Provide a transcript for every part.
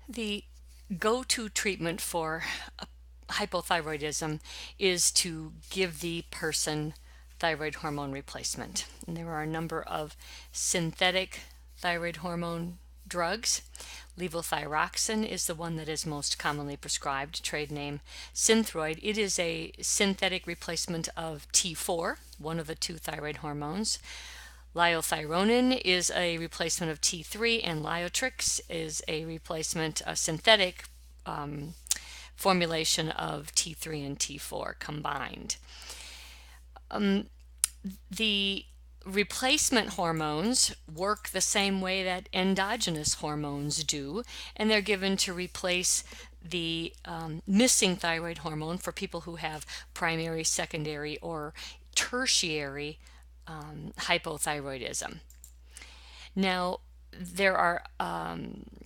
The go-to treatment for hypothyroidism is to give the person thyroid hormone replacement. And there are a number of synthetic thyroid hormone drugs. Levothyroxine is the one that is most commonly prescribed, trade name Synthroid. It is a synthetic replacement of T4, one of the two thyroid hormones. Liothyronine is a replacement of T3, and Liotrix is a synthetic formulation of T3 and T4 combined. The replacement hormones work the same way that endogenous hormones do, and they're given to replace the missing thyroid hormone for people who have primary, secondary, or tertiary hypothyroidism. Now, there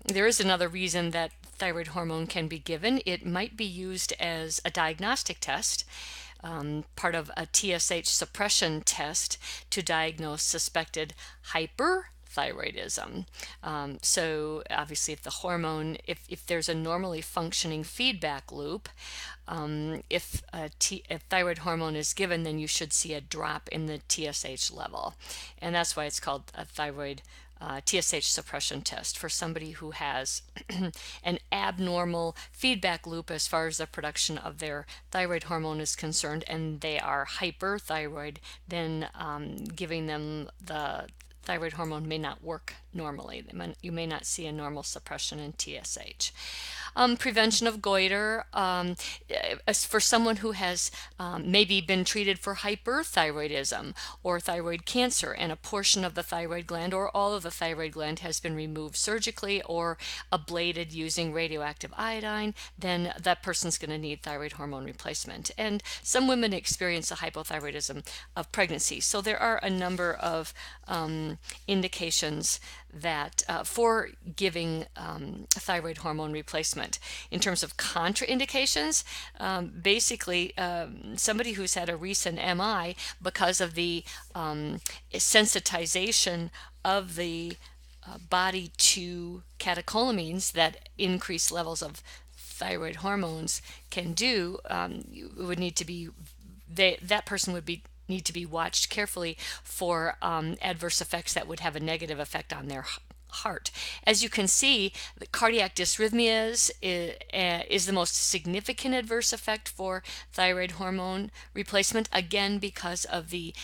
is another reason that thyroid hormone can be given. It might be used as a diagnostic test, part of a TSH suppression test to diagnose suspected hyperthyroidism. So obviously if there's a normally functioning feedback loop, if thyroid hormone is given, then you should see a drop in the TSH level. And that's why it's called a thyroid TSH suppression test for somebody who has an abnormal feedback loop as far as the production of their thyroid hormone is concerned, and they are hyperthyroid, then giving them the thyroid hormone may not work normally. You may not see a normal suppression in TSH. Prevention of goiter, as for someone who has maybe been treated for hyperthyroidism or thyroid cancer, and a portion of the thyroid gland or all of the thyroid gland has been removed surgically or ablated using radioactive iodine, then that person's going to need thyroid hormone replacement. And some women experience a hypothyroidism of pregnancy. So there are a number of indications that for giving thyroid hormone replacement. In terms of contraindications, basically somebody who's had a recent MI, because of the sensitization of the body to catecholamines that increased levels of thyroid hormones can do, you would need to be that person would be need to be watched carefully for adverse effects that would have a negative effect on their heart. As you can see, the cardiac dysrhythmias is the most significant adverse effect for thyroid hormone replacement, again because of the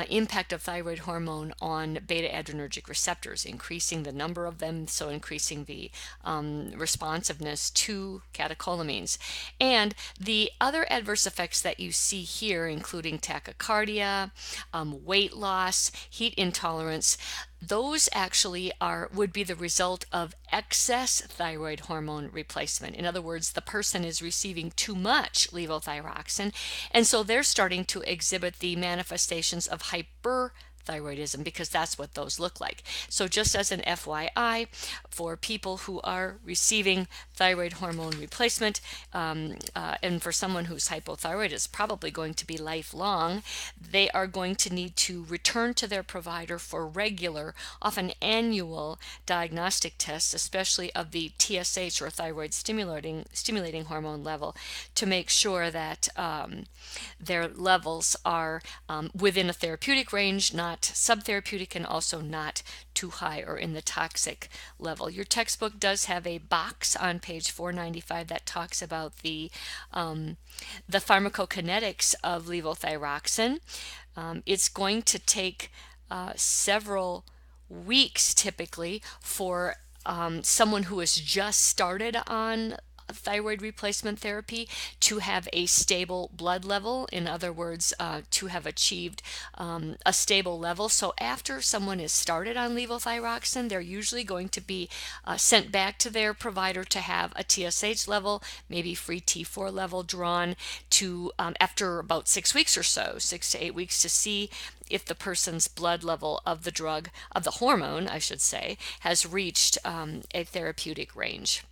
impact of thyroid hormone on beta adrenergic receptors, increasing the number of them, so increasing the responsiveness to catecholamines. And the other adverse effects that you see here, including tachycardia, weight loss, heat intolerance, those actually would be the result of excess thyroid hormone replacement. In other words, the person is receiving too much levothyroxine, and so they're starting to exhibit the manifestations of hyperthyroidism, because that's what those look like. So just as an FYI, for people who are receiving thyroid hormone replacement, and for someone whose hypothyroid is probably going to be lifelong, they are going to need to return to their provider for regular, often annual diagnostic tests, especially of the TSH or thyroid stimulating hormone level, to make sure that their levels are within a therapeutic range, not subtherapeutic, and also not too high or in the toxic level. Your textbook does have a box on page 495 that talks about the pharmacokinetics of levothyroxine. It's going to take several weeks typically for someone who has just started on thyroid replacement therapy to have a stable blood level. In other words, to have achieved a stable level. So after someone is started on levothyroxine, they're usually going to be sent back to their provider to have a TSH level, maybe free T4 level drawn to after about 6 weeks or so, 6 to 8 weeks, to see if the person's blood level of the drug, of the hormone, I should say, has reached a therapeutic range.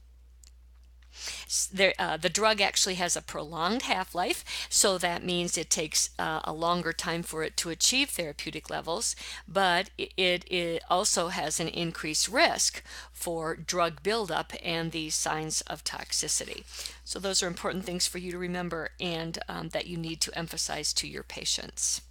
The drug actually has a prolonged half-life, so that means it takes a longer time for it to achieve therapeutic levels, but it also has an increased risk for drug buildup and these signs of toxicity. So those are important things for you to remember and that you need to emphasize to your patients.